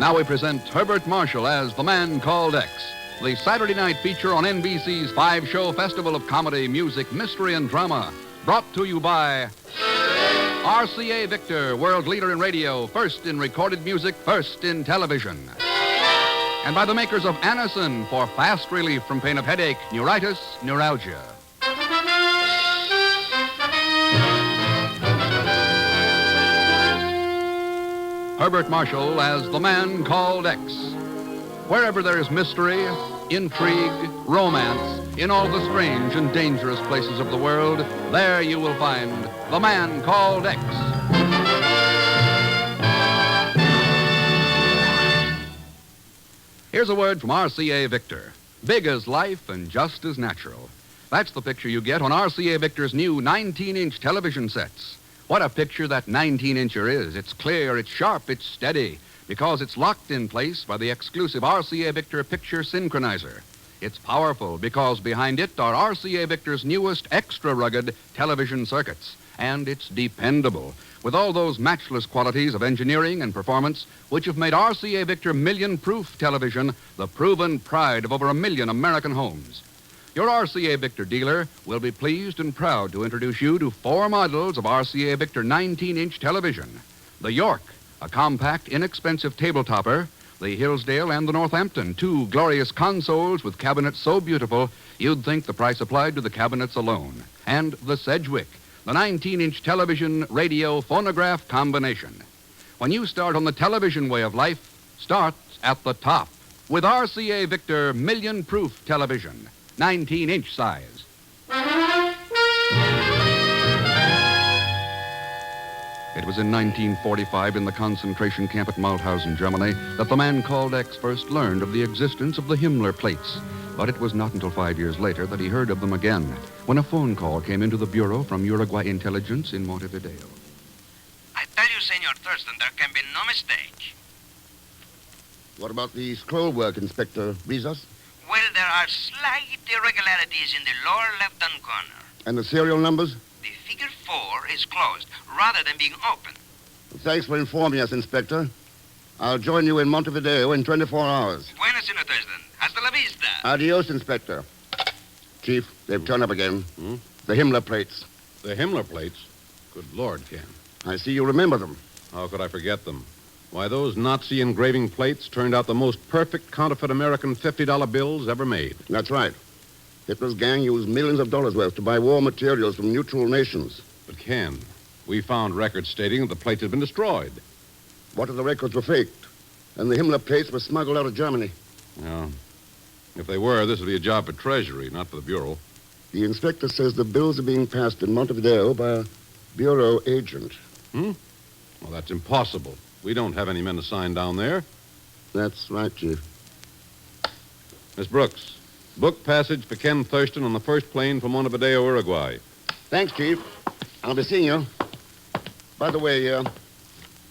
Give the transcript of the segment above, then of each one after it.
Now we present Herbert Marshall as The Man Called X, the Saturday night feature on NBC's 5-show festival of comedy, music, mystery, and drama. Brought to you by RCA Victor, world leader in radio, first in recorded music, first in television. And by the makers of Anacin for fast relief from pain of headache, neuritis, neuralgia. Herbert Marshall as The Man Called X. Wherever there is mystery, intrigue, romance, in all the strange and dangerous places of the world, there you will find The Man Called X. Here's a word from RCA Victor. Big as life and just as natural. That's the picture you get on RCA Victor's new 19-inch television sets. What a picture that 19-incher is. It's clear, it's sharp, it's steady, because it's locked in place by the exclusive RCA Victor picture synchronizer. It's powerful because behind it are RCA Victor's newest extra rugged television circuits. And it's dependable, with all those matchless qualities of engineering and performance which have made RCA Victor million-proof television the proven pride of over 1 million American homes. Your RCA Victor dealer will be pleased and proud to introduce you to 4 models of RCA Victor 19-inch television. The York, a compact, inexpensive table topper. The Hillsdale and the Northampton, 2 glorious consoles with cabinets so beautiful you'd think the price applied to the cabinets alone. And the Sedgwick, the 19-inch television, radio, phonograph combination. When you start on the television way of life, start at the top with RCA Victor million-proof television. 19-inch size. It was in 1945 in the concentration camp at Mauthausen, Germany, that the man called X first learned of the existence of the Himmler plates. But it was not until 5 years later that he heard of them again, when a phone call came into the bureau from Uruguay Intelligence in Montevideo. I tell you, Senor Thurston, there can be no mistake. What about the scroll work, Inspector Rizos? Well, there are slight irregularities in the lower left-hand corner. And the serial numbers? The figure 4 is closed, rather than being open. Thanks for informing us, Inspector. I'll join you in Montevideo in 24 hours. Buenas, Senor Thurston. Hasta la vista. Adios, Inspector. Chief, they've turned up again. The Himmler plates. The Himmler plates? Good Lord, Ken. I see you remember them. How could I forget them? Why, those Nazi engraving plates turned out the most perfect counterfeit American $50 bills ever made. That's right. Hitler's gang used millions of dollars worth to buy war materials from neutral nations. But, Ken, we found records stating that the plates had been destroyed. What if the records were faked? And the Himmler plates were smuggled out of Germany? Yeah. If they were, this would be a job for Treasury, not for the Bureau. The inspector says the bills are being passed in Montevideo by a Bureau agent. Well, that's impossible. We don't have any men assigned down there. That's right, Chief. Miss Brooks, book passage for Ken Thurston on the first plane from Montevideo, Uruguay. Thanks, Chief. I'll be seeing you. By the way,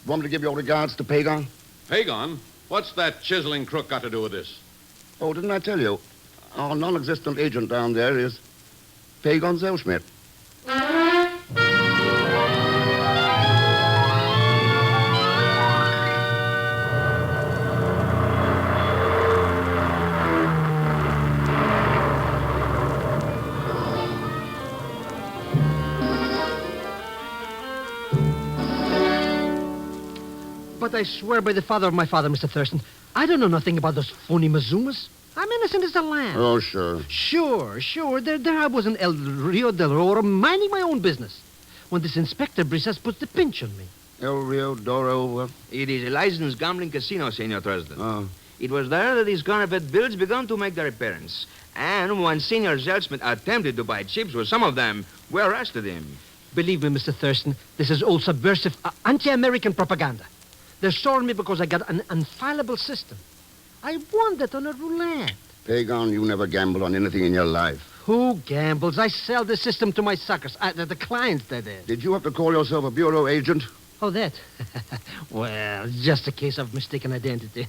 want me to give your regards to Pagon? Pagon? What's that chiseling crook got to do with this? Oh, didn't I tell you? Our non-existent agent down there is Pagon Zellschmidt. But I swear by the father of my father, Mr. Thurston, I don't know nothing about those phony Mazumas. I'm innocent as a lamb. Oh, sure. Sure. There I was in El Rio del Oro minding my own business when this Inspector Brisas puts the pinch on me. El Rio Doro. It is a licensed gambling casino, Senor Thurston. Oh. It was there that these counterfeit bills began to make their appearance. And when Senor Zellschmidt attempted to buy chips with some of them, we arrested him. Believe me, Mr. Thurston, this is all subversive, anti-American propaganda. They're storing me because I got an unfilable system. I won that on a roulette. Pagon, you never gambled on anything in your life. Who gambles? I sell the system to my suckers, the clients, that is. Did you have to call yourself a bureau agent? Oh, that? Well, just a case of mistaken identity.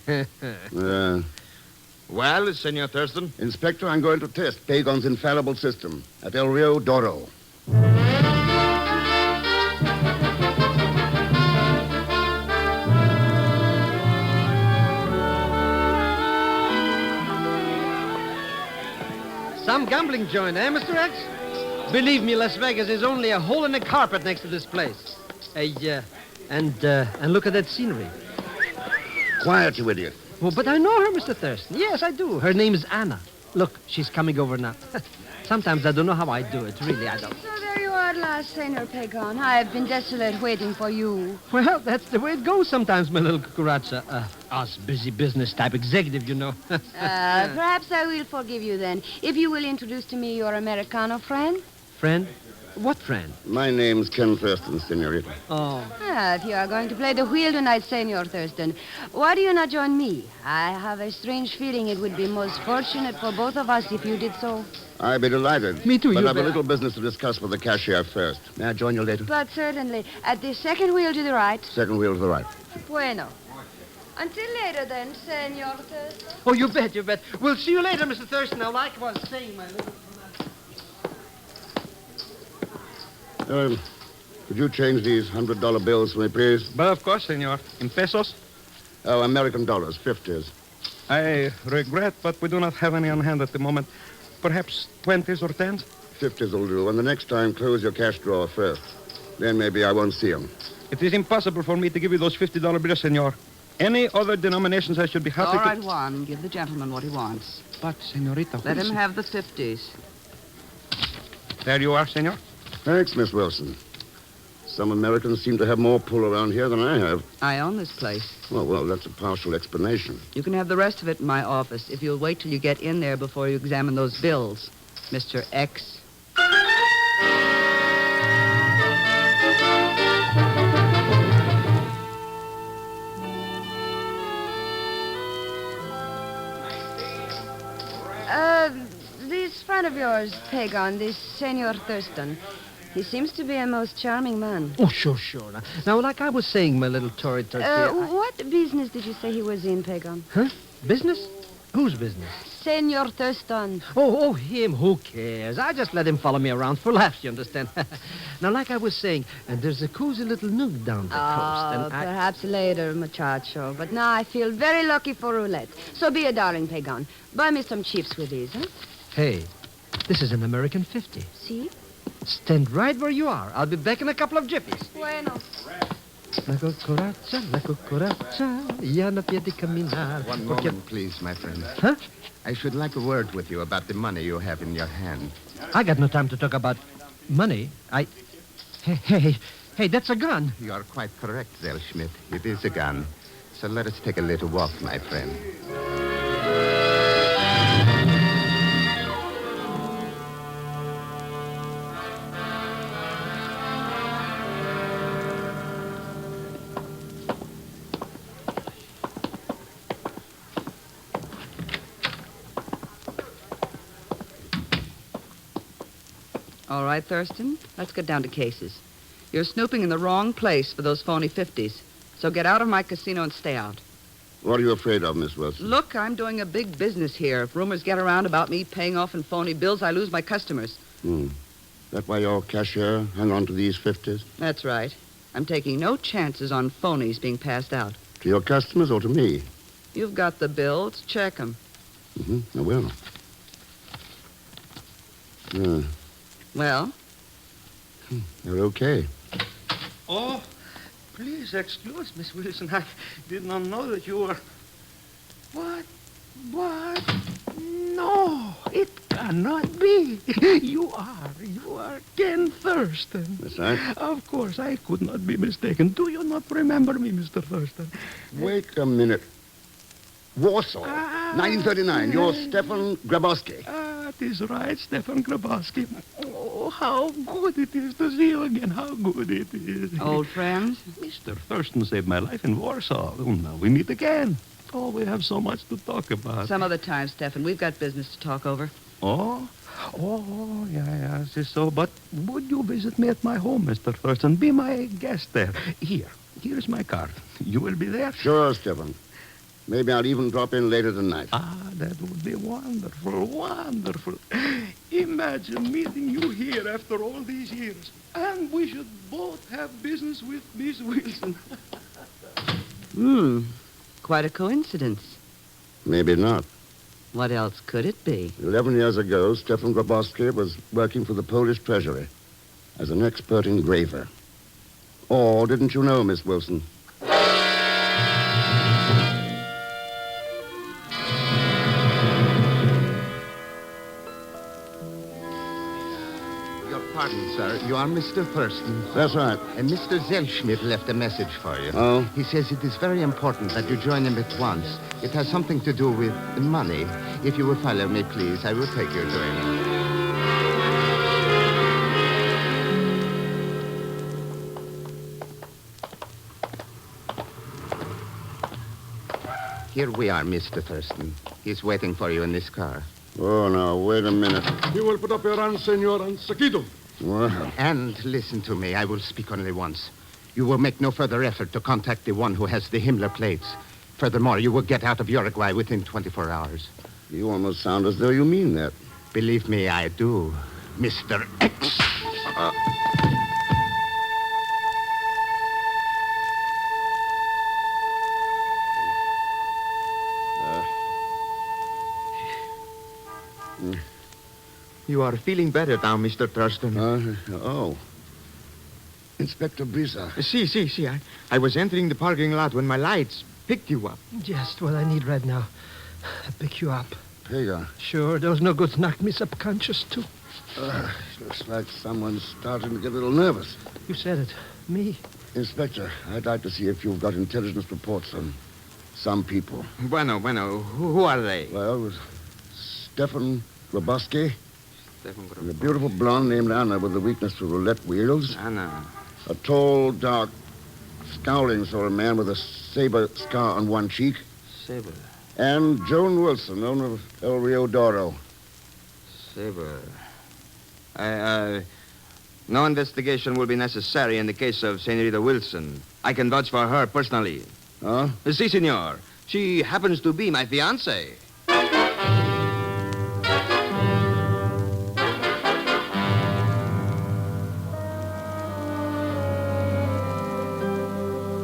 Well, Senor Thurston? Inspector, I'm going to test Pagon's infallible system at El Rio Doro. Some gambling joint, eh, Mr. X? Believe me, Las Vegas is only a hole in the carpet next to this place. And look at that scenery. Quiet, you idiot. Oh, but I know her, Mr. Thurston. Yes, I do. Her name is Anna. Look, she's coming over now. Sometimes I don't know how I do it. Really, I don't. So there you are at last, Senor Pegon. I have been desolate waiting for you. Well, that's the way it goes sometimes, my little cucaracha. Us busy business type executive, you know. Perhaps I will forgive you then, if you will introduce to me your Americano friend. Friend? What friend? My name's Ken Thurston, senorita. Oh. If you are going to play the wheel tonight, Senor Thurston, why do you not join me? I have a strange feeling it would be most fortunate for both of us if you did so. I'd be delighted. Me too, But you I've a bet. little business to discuss with the cashier first. May I join you later? But certainly, at the second wheel to the right. Second wheel to the right. Bueno. Until later then, Senor Thurston. Oh, you bet, you bet. We'll see you later, Mr. Thurston. Now, like I was saying, my little... Could you change these $100 bills for me, please? But of course, senor. In pesos? Oh, American dollars, 50s. I regret, but we do not have any on hand at the moment. Perhaps 20s or 10s? 50s will do. And the next time, close your cash drawer first. Then maybe I won't see them. It is impossible for me to give you those $50 bills, senor. Any other denominations I should be happy All right, to... Juan. Give the gentleman what he wants. But, senorita... Let him have the 50s. There you are, senor. Thanks, Miss Wilson. Some Americans seem to have more pull around here than I have. I own this place. Well, that's a partial explanation. You can have the rest of it in my office if you'll wait till you get in there before you examine those bills, Mr. X. This friend of yours, Pegon, this Senor Thurston, he seems to be a most charming man. Oh, sure. Now, like I was saying, my little Tory turkey... What business did you say he was in, Pegon? Huh? Business? Whose business? Senor Thurston. Oh, him. Who cares? I just let him follow me around for laughs, you understand? Now, like I was saying, there's a cozy little nook down the coast, and Perhaps later, muchacho. But now I feel very lucky for roulette. So be a darling, Pegon. Buy me some chips with these, huh? Hey, this is an American 50. See? Stand right where you are. I'll be back in a couple of jippies. Bueno. La cucaracha, ya no puede caminar. One moment, please, my friend. Huh? I should like a word with you about the money you have in your hand. I got no time to talk about money. Hey, that's a gun. You are quite correct, Zellschmidt. It is a gun. So let us take a little walk, my friend. All right, Thurston, let's get down to cases. You're snooping in the wrong place for those phony 50s. So get out of my casino and stay out. What are you afraid of, Miss Wilson? Look, I'm doing a big business here. If rumors get around about me paying off in phony bills, I lose my customers. That why your cashier hung on to these 50s? That's right. I'm taking no chances on phonies being passed out. To your customers or to me? You've got the bills. Check them. I will. Well? They're okay. Oh, please excuse Miss Wilson. I did not know that you were... What? No, it cannot be. You are Ken Thurston. That's right. Of course, I could not be mistaken. Do you not remember me, Mr. Thurston? Wait a minute. Warsaw, 1939. You're Stefan Grabowski. That is right, Stefan Grabowski. Oh, how good it is to see you again. How good it is. Old friends? Mr. Thurston saved my life in Warsaw. Oh, now we meet again. Oh, we have so much to talk about. Some other time, Stefan. We've got business to talk over. Oh, yeah, it's so. But would you visit me at my home, Mr. Thurston? Be my guest there. Here's my card. You will be there? Sure, Stefan. Maybe I'll even drop in later tonight. That would be wonderful. Imagine meeting you here after all these years. And we should both have business with Miss Wilson. Quite a coincidence. Maybe not. What else could it be? 11 years ago, Stefan Grabowski was working for the Polish Treasury as an expert engraver. Or didn't you know, Miss Wilson? Your pardon, sir. You are Mr. Thurston. That's right. And Mr. Zellschmidt left a message for you. Oh? He says it is very important that you join him at once. It has something to do with money. If you will follow me, please, I will take you to him. Here we are, Mr. Thurston. He's waiting for you in this car. Oh, now, wait a minute. You will put up your hands, senor, and seguido. Well, And listen to me. I will speak only once. You will make no further effort to contact the one who has the Himmler plates. Furthermore, you will get out of Uruguay within 24 hours. you almost sound as though you mean that. Believe me, I do, Mr. X. You are feeling better now, Mr. Thurston. Oh. Inspector Brisa. See. I was entering the parking lot when my lights picked you up. Just what I need right now. I pick you up. Pega. Sure, those no goods knocked me subconscious, too. Looks like someone's starting to get a little nervous. You said it. Me. Inspector, I'd like to see if you've got intelligence reports on some people. Bueno. Who are they? Well, it was Stefan Grabowski and a beautiful blonde named Anna with a weakness for roulette wheels. Anna. A tall, dark, scowling sort of man with a saber scar on one cheek. Saber. And Joan Wilson, owner of El Rio Doro. Saber. No investigation will be necessary in the case of Senorita Wilson. I can vouch for her personally. Huh? Si, senor. She happens to be my fiancée.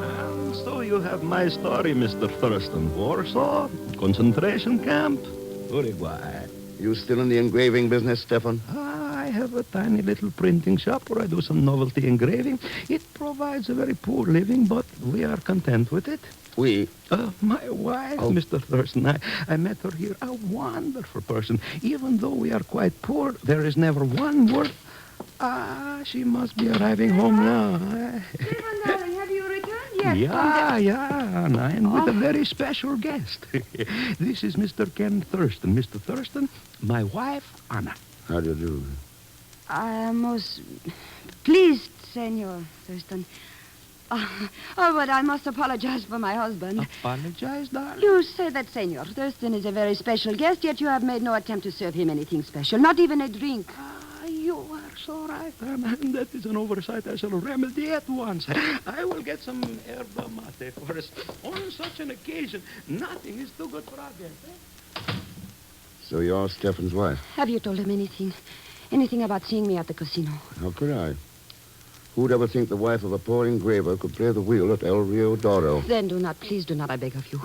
And so you have my story, Mr. Thurston. Warsaw, concentration camp, Uruguay. You still in the engraving business, Stefan? I have a tiny little printing shop where I do some novelty engraving. It provides a very poor living, but we are content with it. We? My wife, Mr. Thurston. I met her here. A wonderful person. Even though we are quite poor, there is never one word. She must be arriving home now. Stephen, darling, have you returned yet? Yeah, and with a very special guest. This is Mr. Ken Thurston. Mr. Thurston, my wife, Anna. How do you do? I am most pleased, Senor Thurston. But I must apologize for my husband. Apologize, darling? You say that Senor Thurston is a very special guest, yet you have made no attempt to serve him anything special, not even a drink. You are so right, Anna. That is an oversight I shall remedy at once. I will get some yerba mate for us. On such an occasion, nothing is too good for our guest. So you're Stefan's wife? Have you told him anything? Anything about seeing me at the casino? How could I? Who'd ever think the wife of a poor engraver could play the wheel at El Rio Doro? Then please do not, I beg of you.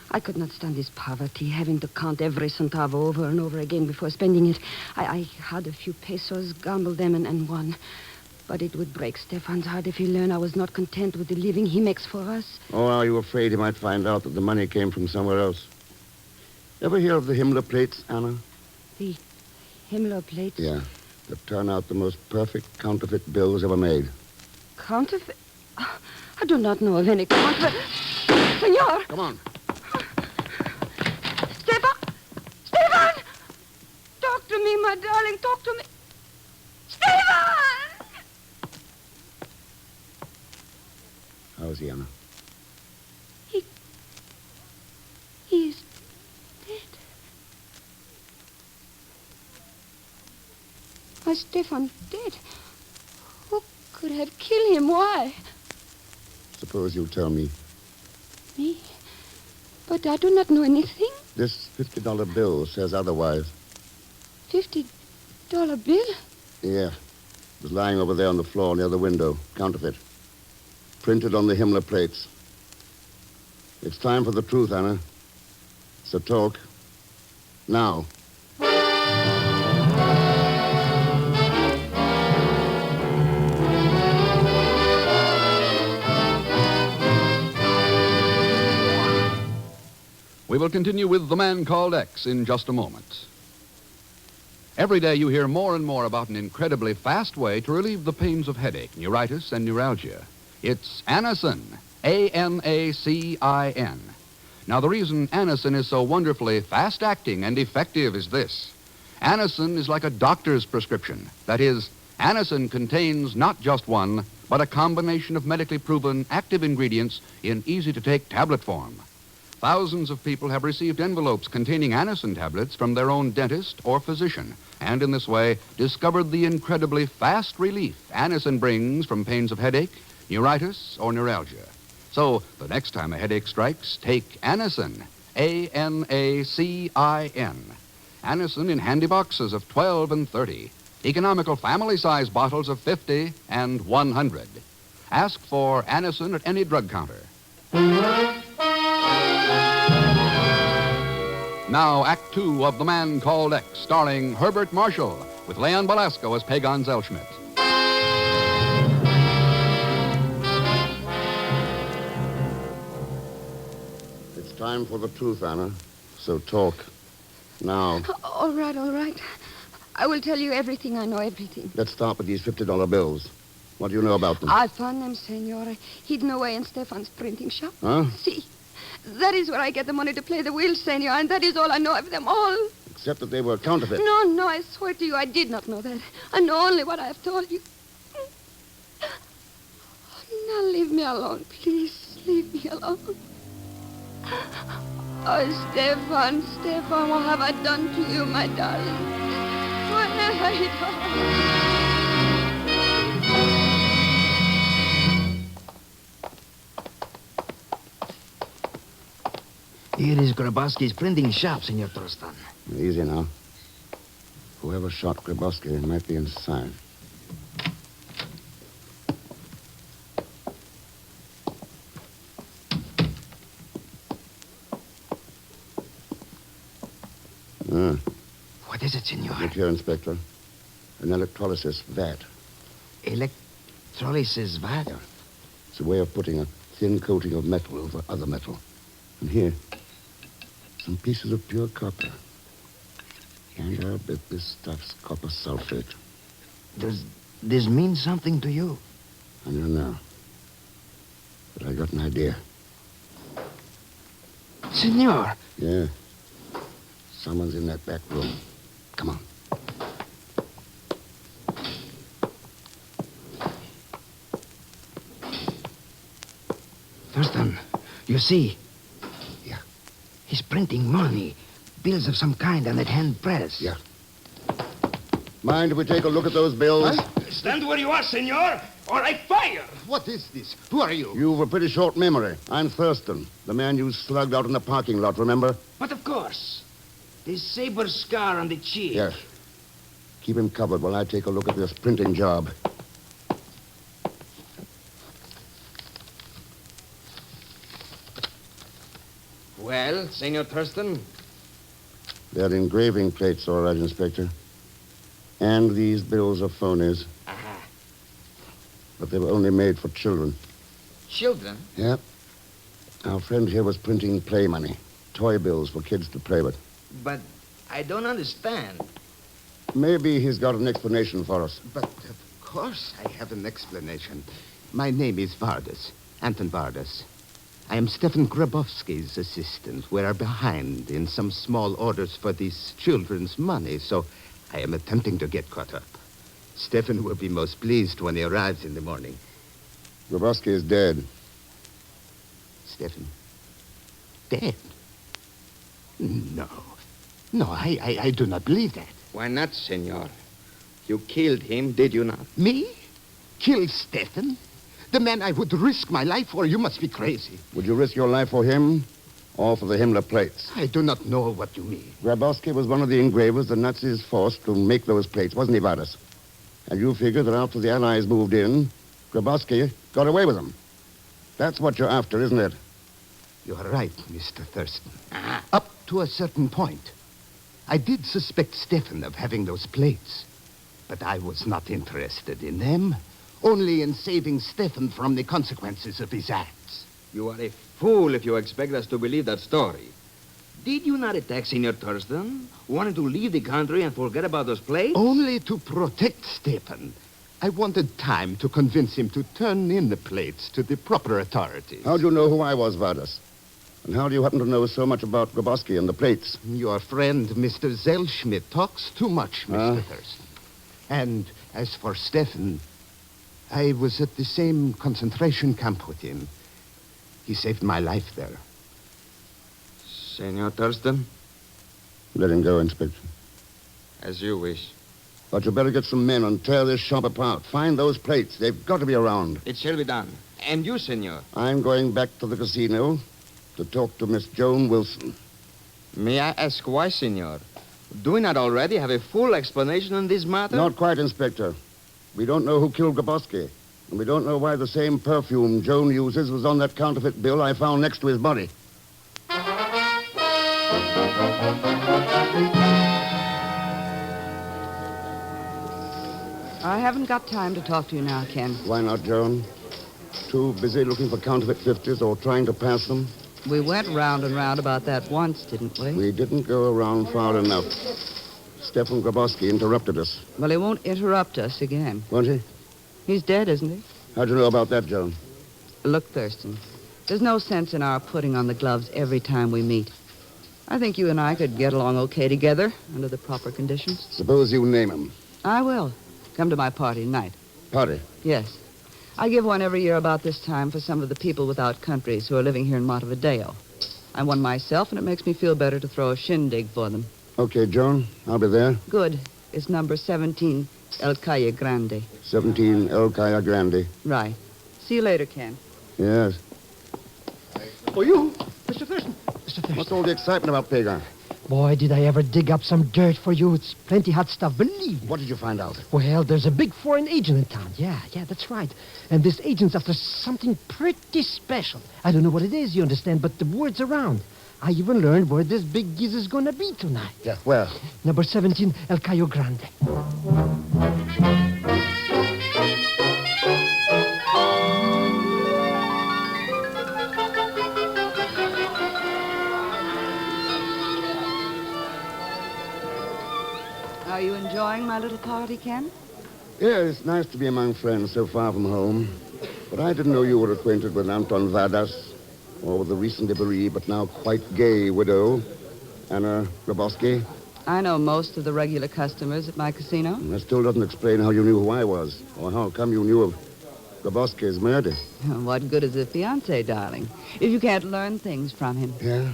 I could not stand this poverty, having to count every centavo over and over again before spending it. I had a few pesos, gambled them, and won. But it would break Stefan's heart if he learned I was not content with the living he makes for us. Oh, are you afraid he might find out that the money came from somewhere else? Ever hear of the Himmler plates, Anna? The Himmler plates? Yeah. That turn out the most perfect counterfeit bills ever made. Counterfeit? I do not know of any counterfeit. Senor! Come on. Stefan! Talk to me, my darling. Talk to me. Stefan! How's he, Anna? He is dead. My Stefan dead. Who could have killed him? Why? Suppose you tell me. Me? But I do not know anything. This $50 bill says otherwise. $50 bill? Yeah. It was lying over there on the floor near the window. Counterfeit. Printed on the Himmler plates. It's time for the truth, Anna. So talk. Now. We will continue with The Man Called X in just a moment. Every day you hear more and more about an incredibly fast way to relieve the pains of headache, neuritis, and neuralgia. It's Anacin, A-N-A-C-I-N. Now, the reason Anacin is so wonderfully fast-acting and effective is this. Anacin is like a doctor's prescription. That is, Anacin contains not just one, but a combination of medically proven active ingredients in easy-to-take tablet form. Thousands of people have received envelopes containing Anacin tablets from their own dentist or physician, and in this way discovered the incredibly fast relief Anacin brings from pains of headache, neuritis, or neuralgia. So, the next time a headache strikes, take Anacin, A-N-A-C-I-N. Anacin in handy boxes of 12 and 30, economical family-size bottles of 50 and 100. Ask for Anacin at any drug counter. Now, Act Two of The Man Called X, starring Herbert Marshall, with Leon Belasco as Pagon Zellschmidt. It's time for the truth, Anna. So talk. Now. All right, all right. I will tell you everything. I know everything. Let's start with these $50 bills. What do you know about them? I found them, Senor, hidden away in Stefan's printing shop. Huh? See, that is where I get the money to play the wheels, Senor, and that is all I know of them all. Except that they were counterfeit. No, I swear to you, I did not know that. I know only what I have told you. Now leave me alone, please. Leave me alone. Oh, Stefan, what have I done to you, my darling? What have I done? Here is Grabowski's printing shop, Senor Trostan. Easy now. Whoever shot Grabowski might be inside. What is it, Senor? Look here, Inspector. An electrolysis vat. Electrolysis vat? Yeah. It's a way of putting a thin coating of metal over other metal. And here, some pieces of pure copper. And I'll bet this stuff's copper sulfate. Does this mean something to you? I don't know. But I got an idea. Senor! Yeah. Someone's in that back room. Come on. Thurston, you see? Yeah. He's printing money. Bills of some kind on that hand press. Yeah. Mind if we take a look at those bills? Stand where you are, senor, or I fire! What is this? Who are you? You've a pretty short memory. I'm Thurston, the man you slugged out in the parking lot, remember? But of course. This saber scar on the cheek. Yes. Keep him covered while I take a look at this printing job. Well, Senor Thurston? They're engraving plates, all right, Inspector. And these bills are phonies. Aha. But they were only made for children. Children? Yeah. Our friend here was printing play money. Toy bills for kids to play with. But I don't understand. Maybe he's got an explanation for us. But of course I have an explanation. My name is Vardas, Anton Vardas. I am Stefan Grabowski's assistant. We are behind in some small orders for these children's money, so I am attempting to get caught up. Stefan will be most pleased when he arrives in the morning. Grabowski is dead. Stefan? Dead? No. No, I do not believe that. Why not, senor? You killed him, did you not? Me? Kill Stefan? The man I would risk my life for? You must be crazy. Would you risk your life for him or for the Himmler plates? I do not know what you mean. Grabowski was one of the engravers the Nazis forced to make those plates, wasn't he, Vardas? And you figure that after the Allies moved in, Grabowski got away with them. That's what you're after, isn't it? You are right, Mr. Thurston. Up to a certain point. I did suspect Stefan of having those plates, but I was not interested in them, only in saving Stefan from the consequences of his acts. You are a fool if you expect us to believe that story. Did you not attack Senor Thurston, wanting to leave the country and forget about those plates? Only to protect Stefan. I wanted time to convince him to turn in the plates to the proper authorities. How do you know who I was, Vardas? And how do you happen to know so much about Grabowski and the plates? Your friend, Mr. Zellschmidt, talks too much, Mr. Thurston. And as for Stefan, I was at the same concentration camp with him. He saved my life there. Senor Thurston? Let him go, Inspector. As you wish. But you better get some men and tear this shop apart. Find those plates. They've got to be around. It shall be done. And you, senor? I'm going back to the casino to talk to Miss Joan Wilson. May I ask why, senor? Do we not already have a full explanation on this matter? Not quite, Inspector. We don't know who killed Grabowski. And we don't know why the same perfume Joan uses was on that counterfeit bill I found next to his body. I haven't got time to talk to you now, Ken. Why not, Joan? Too busy looking for counterfeit 50s or trying to pass them? We went round and round about that once, didn't we? We didn't go around far enough. Stefan Grabowski interrupted us. Well, he won't interrupt us again. Won't he? He's dead, isn't he? How'd you know about that, Joan? Look, Thurston, there's no sense in our putting on the gloves every time we meet. I think you and I could get along okay together under the proper conditions. Suppose you name him. I will. Come to my party tonight. Party? Yes. I give one every year about this time for some of the people without countries who are living here in Montevideo. I'm one myself, and it makes me feel better to throw a shindig for them. Okay, Joan. I'll be there. Good. It's number 17, El Calle Grande. 17 El Calle Grande. Right. See you later, Ken. Yes. Oh, you, Mr. Thurston. Mr. Thurston. What's all the excitement about, Pagan? Boy, did I ever dig up some dirt for you. It's plenty hot stuff, believe me. What did you find out? Well, there's a big foreign agent in town. Yeah, that's right. And this agent's after something pretty special. I don't know what it is, you understand, but the word's around. I even learned where this big giz is going to be tonight. Yeah, where? Number 17, El Cayo Grande. Are you enjoying my little party, Ken? Yeah, it's nice to be among friends so far from home. But I didn't know you were acquainted with Anton Vardas, or with the recently bereaved but now quite gay widow, Anna Grabowski. I know most of the regular customers at my casino. And that still doesn't explain how you knew who I was, or how come you knew of Grabowski's murder. What good is a fiancé, darling, if you can't learn things from him? Yeah?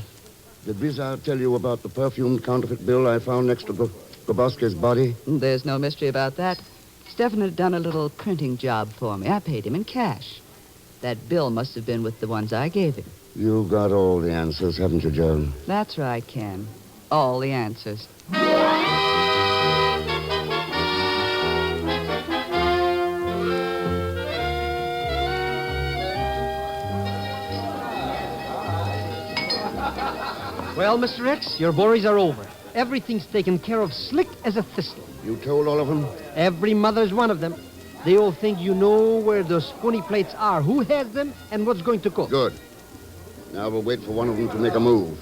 Did Bizarre tell you about the perfumed counterfeit bill I found next to Grabowski's body? There's no mystery about that. Stefan had done a little printing job for me. I paid him in cash. That bill must have been with the ones I gave him. You've got all the answers, haven't you, Joan? That's right, Ken. All the answers. Well, Mr. X, your worries are over. Everything's taken care of slick as a thistle. You told all of them? Every mother's one of them. They all think you know where those phony plates are, who has them, and what's going to cost. Good. Now we'll wait for one of them to make a move.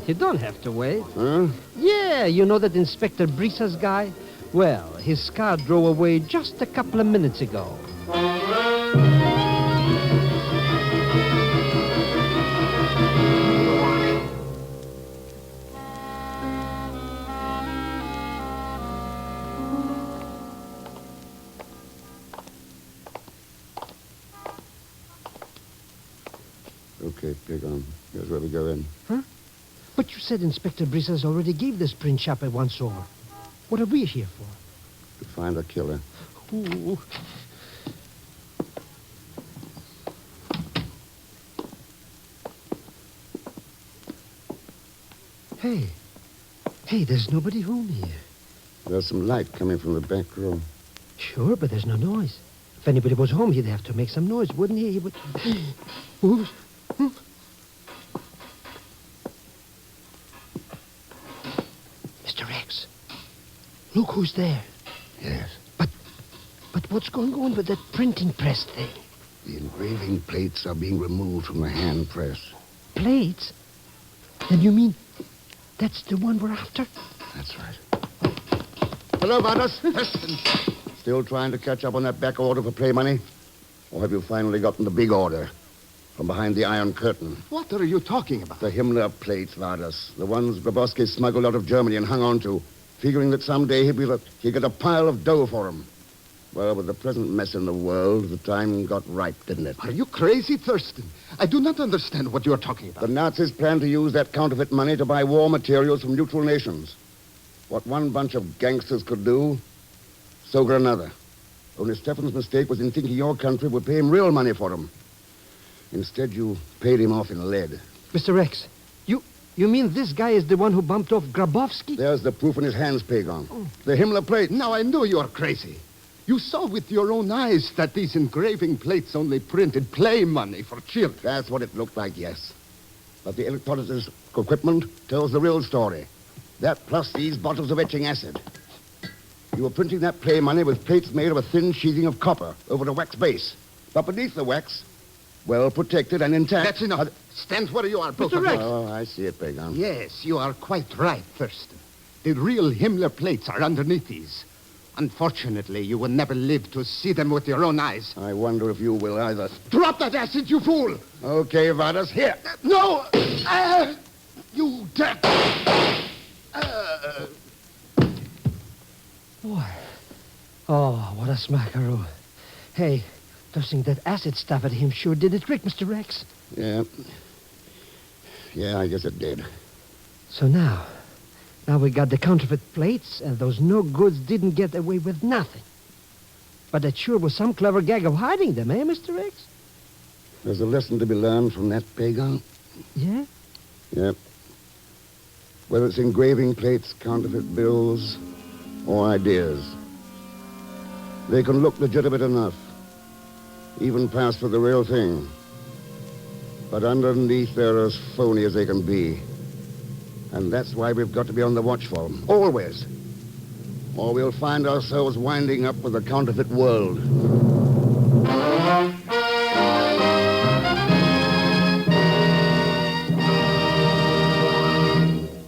You don't have to wait. Huh? Yeah, you know that Inspector Brisa's guy? Well, his car drove away just a couple of minutes ago. Okay, Pagan. Here's where we go in. Huh? But you said Inspector Brisa's already gave this print shop a once-over. What are we here for? To find a killer. Ooh. Hey, there's nobody home here. There's some light coming from the back room. Sure, but there's no noise. If anybody was home, he'd have to make some noise, wouldn't he? He would... Ooh. Mr. X. Look who's there. Yes. But what's going on with that printing press thing? The engraving plates are being removed from the hand press. Plates? Then you mean that's the one we're after? That's right. Hello, Vardas. Still trying to catch up on that back order for play money? Or have you finally gotten the big order from behind the Iron Curtain? What are you talking about? The Himmler plates, Vardas. The ones Grabowski smuggled out of Germany and hung on to, figuring that someday he'd get a pile of dough for them. Well, with the present mess in the world, the time got ripe, didn't it? Are you crazy, Thurston? I do not understand what you are talking about. The Nazis planned to use that counterfeit money to buy war materials from neutral nations. What one bunch of gangsters could do, so could another. Only Stefan's mistake was in thinking your country would pay him real money for them. Instead, you paid him off in lead. Mr. X, you mean this guy is the one who bumped off Grabowski? There's the proof in his hands, Pagon. The Himmler plate. Now, I know you are crazy. You saw with your own eyes that these engraving plates only printed play money for children. That's what it looked like, yes. But the electrolysis equipment tells the real story. That plus these bottles of etching acid. You were printing that play money with plates made of a thin sheathing of copper over the wax base. But beneath the wax, well protected and intact... That's enough. Stand where you are, both of you. Oh, I see it, Pagan. Yes, you are quite right, Thurston. The real Himmler plates are underneath these. Unfortunately, you will never live to see them with your own eyes. I wonder if you will either. Drop that acid, you fool! Okay, Vardas, here. No! You dare... Boy. Oh, what a smackaroo. Hey, tossing that acid stuff at him sure did the trick, Mr. Rex. Yeah. Yeah, I guess it did. So now we got the counterfeit plates, and those no-goods didn't get away with nothing. But that sure was some clever gag of hiding them, eh, Mr. Rex? There's a lesson to be learned from that, Pagan. Yeah? Yep. Whether it's engraving plates, counterfeit bills, or ideas. They can look legitimate enough, even pass for the real thing. But underneath, they're as phony as they can be. And that's why we've got to be on the watch for them, always. Or we'll find ourselves winding up with a counterfeit world.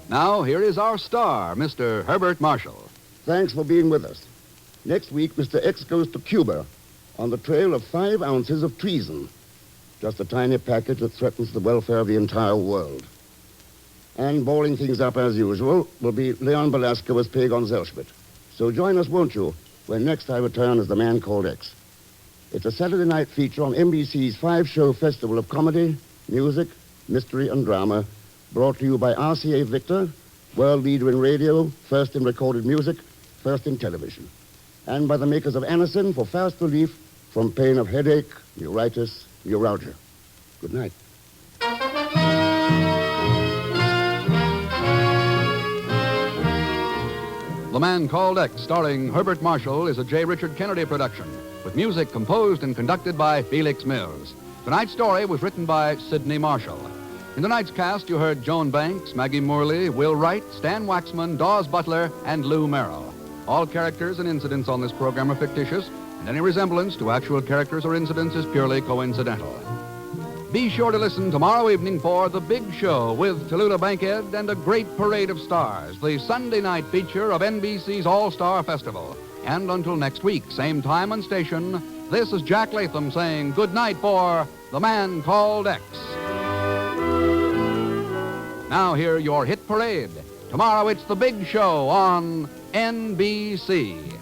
Now, here is our star, Mr. Herbert Marshall. Thanks for being with us. Next week, Mr. X goes to Cuba on the trail of 5 ounces of treason. Just a tiny package that threatens the welfare of the entire world. And balling things up as usual will be Leon Belasco as Pagon Zellschmidt. So join us, won't you, when next I return as the man called X. It's a Saturday night feature on NBC's 5-show festival of comedy, music, mystery, and drama, brought to you by RCA Victor, world leader in radio, first in recorded music, first in television. And by the makers of Anacin for fast relief from pain of headache, neuritis, neuralgia. Good night. The Man Called X, starring Herbert Marshall, is a J. Richard Kennedy production, with music composed and conducted by Felix Mills. Tonight's story was written by Sidney Marshall. In tonight's cast, you heard Joan Banks, Maggie Morley, Will Wright, Stan Waxman, Dawes Butler, and Lou Merrill. All characters and incidents on this program are fictitious, and any resemblance to actual characters or incidents is purely coincidental. Be sure to listen tomorrow evening for The Big Show with Tallulah Bankhead and a great parade of stars, the Sunday night feature of NBC's All-Star Festival. And until next week, same time and station, this is Jack Latham saying good night for The Man Called X. Now hear your hit parade. Tomorrow it's The Big Show on NBC.